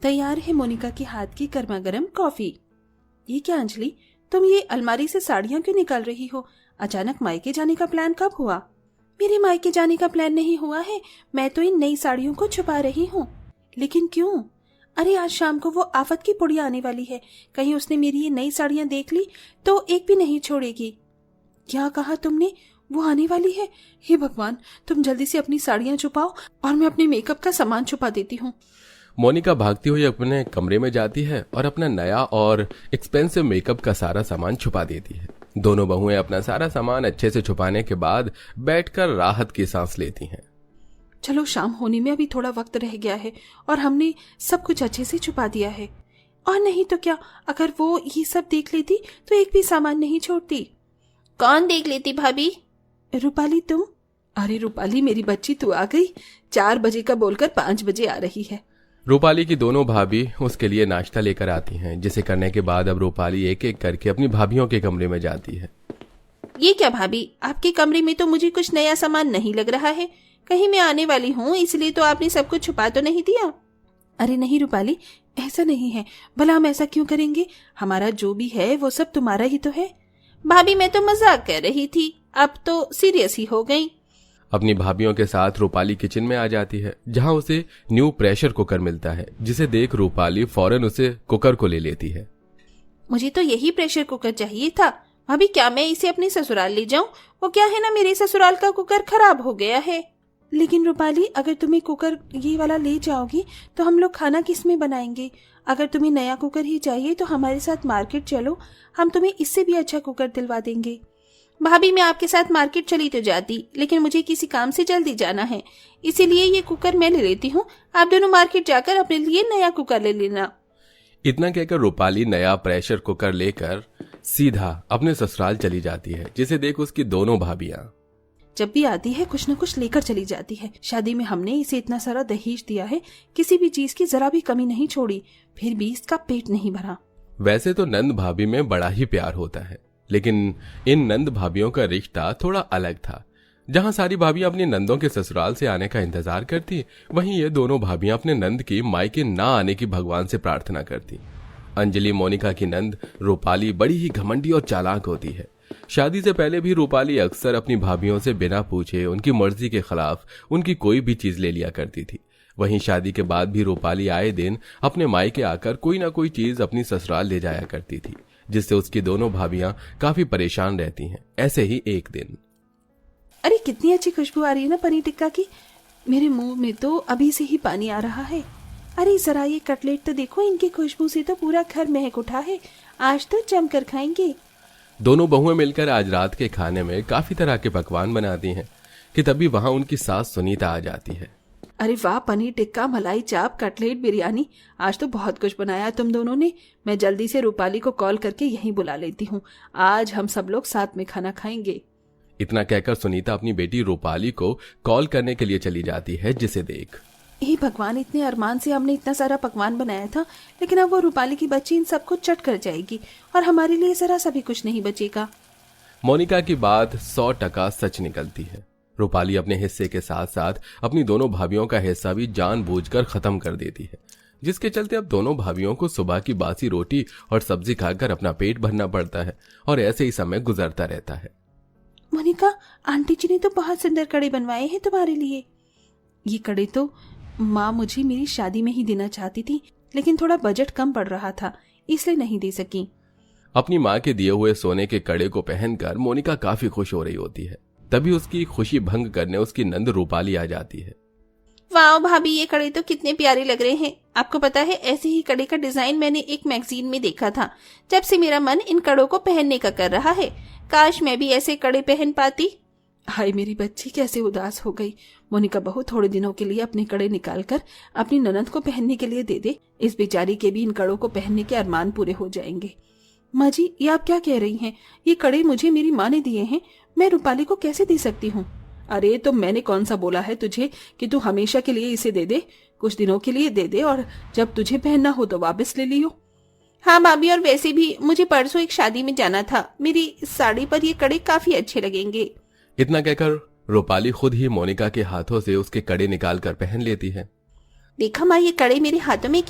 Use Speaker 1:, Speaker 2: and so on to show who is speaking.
Speaker 1: तैयार है मोनिका के हाथ की गर्मा गर्म कॉफी। ये क्या अंजलि, तुम ये अलमारी से साड़ियां क्यों निकाल रही हो? अचानक मायके जाने का प्लान कब हुआ? मेरे मायके जाने का प्लान नहीं हुआ है, मैं तो इन नई साड़ियों को छुपा रही हूँ। लेकिन क्यों? अरे आज शाम को वो आफत की पुड़िया आने वाली है, कहीं उसने मेरी ये नई साड़ियां देख ली तो एक भी नहीं छोड़ेगी। क्या कहा तुमने? वो आने वाली है? हे भगवान, तुम जल्दी से अपनी साड़ियां छुपाओ और मैं अपने मेकअप का सामान छुपा देती हूँ।
Speaker 2: मोनिका भागती हुई अपने कमरे में जाती है और अपना नया और एक्सपेंसिव मेकअप का सारा सामान छुपा देती है। दोनों बहुएं अपना सारा सामान अच्छे से छुपाने के बाद बैठकर राहत की सांस लेती हैं।
Speaker 1: चलो, शाम होने में अभी थोड़ा वक्त रह गया है और हमने सब कुछ अच्छे से छुपा दिया है। और नहीं तो क्या, अगर वो ये सब देख लेती तो एक भी सामान नहीं छोड़ती।
Speaker 3: कौन देख लेती भाभी?
Speaker 1: रूपाली तुम? अरे रूपाली मेरी बच्ची, तू आ गई। 4 बजे का बोलकर 5 बजे आ रही है।
Speaker 2: रूपाली की दोनों भाभी उसके लिए नाश्ता लेकर आती हैं, जिसे करने के बाद अब रूपाली एक एक करके अपनी भाभियों के कमरे में जाती है।
Speaker 3: ये क्या भाभी, आपके कमरे में तो मुझे कुछ नया सामान नहीं लग रहा है। कहीं मैं आने वाली हूँ इसलिए तो आपने सब कुछ छुपा तो नहीं दिया?
Speaker 1: अरे नहीं रूपाली, ऐसा नहीं है। भला हम ऐसा क्यों करेंगे? हमारा जो भी है वो सब तुम्हारा ही तो है।
Speaker 3: भाभी मैं तो मजाक कर रही थी, अब तो सीरियस ही हो गई।
Speaker 2: अपनी भाभियों के साथ रूपाली किचन में आ जाती है, जहां उसे न्यू प्रेशर कुकर मिलता है, जिसे देख रूपाली फौरन उसे कुकर को ले लेती है।
Speaker 3: मुझे तो यही प्रेशर कुकर चाहिए था। भाभी क्या मैं इसे अपने ससुराल ले जाऊं? वो क्या है ना, मेरे ससुराल का कुकर खराब हो गया है।
Speaker 1: लेकिन रूपाली, अगर तुम्हें कुकर ये वाला ले जाओगी तो हम लोग खाना किस में बनाएंगे? अगर तुम्हें नया कुकर ही चाहिए तो हमारे साथ मार्केट चलो, हम तुम्हें इससे भी अच्छा कुकर दिलवा देंगे।
Speaker 3: भाभी मैं आपके साथ मार्केट चली तो जाती, लेकिन मुझे किसी काम से जल्दी जाना है, इसीलिए ये कुकर मैं ले लेती हूँ। आप दोनों मार्केट जाकर अपने लिए नया कुकर ले लेना।
Speaker 2: इतना कहकर रूपाली नया प्रेशर कुकर लेकर सीधा अपने ससुराल चली जाती है, जिसे देख उसकी दोनों भाभियां।
Speaker 1: जब भी आती है कुछ न कुछ लेकर चली जाती है। शादी में हमने इसे इतना सारा दहेज दिया है, किसी भी चीज की जरा भी कमी नहीं छोड़ी, फिर भी इसका पेट नहीं भरा।
Speaker 2: वैसे तो नंद भाभी में बड़ा ही प्यार होता है, लेकिन इन नंद भाभियों का रिश्ता थोड़ा अलग था। जहां सारी भाभियां अपनी नंदों के ससुराल से आने का इंतजार करती, वहीं ये दोनों भाभियां अपने नंद की मायके ना आने की भगवान से प्रार्थना करती। अंजलि, मोनिका की नंद रूपाली, बड़ी ही घमंडी और चालाक होती है। शादी से पहले भी रूपाली अक्सर अपनी भाभियों से बिना पूछे उनकी मर्जी के खिलाफ उनकी कोई भी चीज ले लिया करती थी। वहीं शादी के बाद भी रूपाली आए दिन अपने मायके आकर कोई ना कोई चीज अपनी ससुराल ले जाया करती थी, जिससे उसकी दोनों भाभियां काफी परेशान रहती हैं। ऐसे ही एक दिन,
Speaker 1: अरे कितनी अच्छी खुशबू आ रही है ना पनीर टिक्का की। मेरे मुंह में तो अभी से ही पानी आ रहा है। अरे जरा ये कटलेट तो देखो, इनकी खुशबू से तो पूरा घर महक उठा है। आज तो जमकर खाएंगे।
Speaker 2: दोनों बहुएं मिलकर आज रात के खाने में काफी तरह के पकवान बनाती हैं कि तभी वहां उनकी सास सुनीता आ जाती है।
Speaker 1: अरे वाह, पनीर टिक्का, मलाई चाप, कटलेट, बिरयानी, आज तो बहुत कुछ बनाया तुम दोनों ने। मैं जल्दी से रूपाली को कॉल करके यहीं बुला लेती हूँ, आज हम सब लोग साथ में खाना खाएंगे।
Speaker 2: इतना कहकर सुनीता अपनी बेटी रूपाली को कॉल करने के लिए चली जाती है, जिसे देख,
Speaker 1: हे भगवान, इतने अरमान से हमने इतना सारा पकवान बनाया था, लेकिन अब वो रूपाली की बच्ची इन सबको चट कर जाएगी और हमारे लिए जरा सा भी कुछ नहीं बचेगा।
Speaker 2: मोनिका की बात 100% सच निकलती है। रूपाली अपने हिस्से के साथ साथ अपनी दोनों भाभियों का हिस्सा भी जानबूझकर खत्म कर देती है, जिसके चलते अब दोनों भाभियों को सुबह की बासी रोटी और सब्जी खाकर अपना पेट भरना पड़ता है और ऐसे ही समय गुजरता रहता है।
Speaker 1: मोनिका, आंटी जी ने तो बहुत सुंदर कड़े बनवाए हैं तुम्हारे लिए। ये कड़े तो माँ मुझे मेरी शादी में ही देना चाहती थी, लेकिन थोड़ा बजट कम पड़ रहा था, इसलिए नहीं दे सकी।
Speaker 2: अपनी माँ के दिए हुए सोने के कड़े को पहनकर मोनिका काफी खुश हो रही होती है। तभी उसकी खुशी भंग करने उसकी नंद रूपाली आ जाती है।
Speaker 3: वाह भाभी, ये कड़े तो कितने प्यारे लग रहे हैं। आपको पता है, ऐसे ही कड़े का डिजाइन मैंने एक मैगजीन में देखा था। जब से मेरा मन इन कड़ों को पहनने का कर रहा है। काश मैं भी ऐसे कड़े पहन पाती।
Speaker 1: हाय मेरी बच्ची, कैसे उदास हो गई। मोनिका बहू, थोड़े दिनों के लिए अपने कड़े निकालकर अपनी ननद को पहनने के लिए दे दे। इस बेचारी के भी इन कड़ों को पहनने के अरमान पूरे हो जाएंगे। माँ जी, ये आप क्या कह रही हैं? ये कड़े मुझे मेरी माँ ने दिए हैं, मैं रूपाली को कैसे दे सकती हूँ? अरे तो मैंने कौन सा बोला है तुझे कि तू हमेशा के लिए इसे दे दे? कुछ दिनों के लिए दे दे और जब तुझे पहनना हो तो वापस ले लियो।
Speaker 3: हाँ भाभी, और वैसे भी मुझे परसों एक शादी में जाना था, मेरी साड़ी पर ये कड़े काफी अच्छे लगेंगे।
Speaker 2: इतना कहकर रूपाली खुद ही मोनिका के हाथों से उसके कड़े निकाल कर पहन लेती है।
Speaker 3: देखा माँ, ये कड़े मेरे हाथों में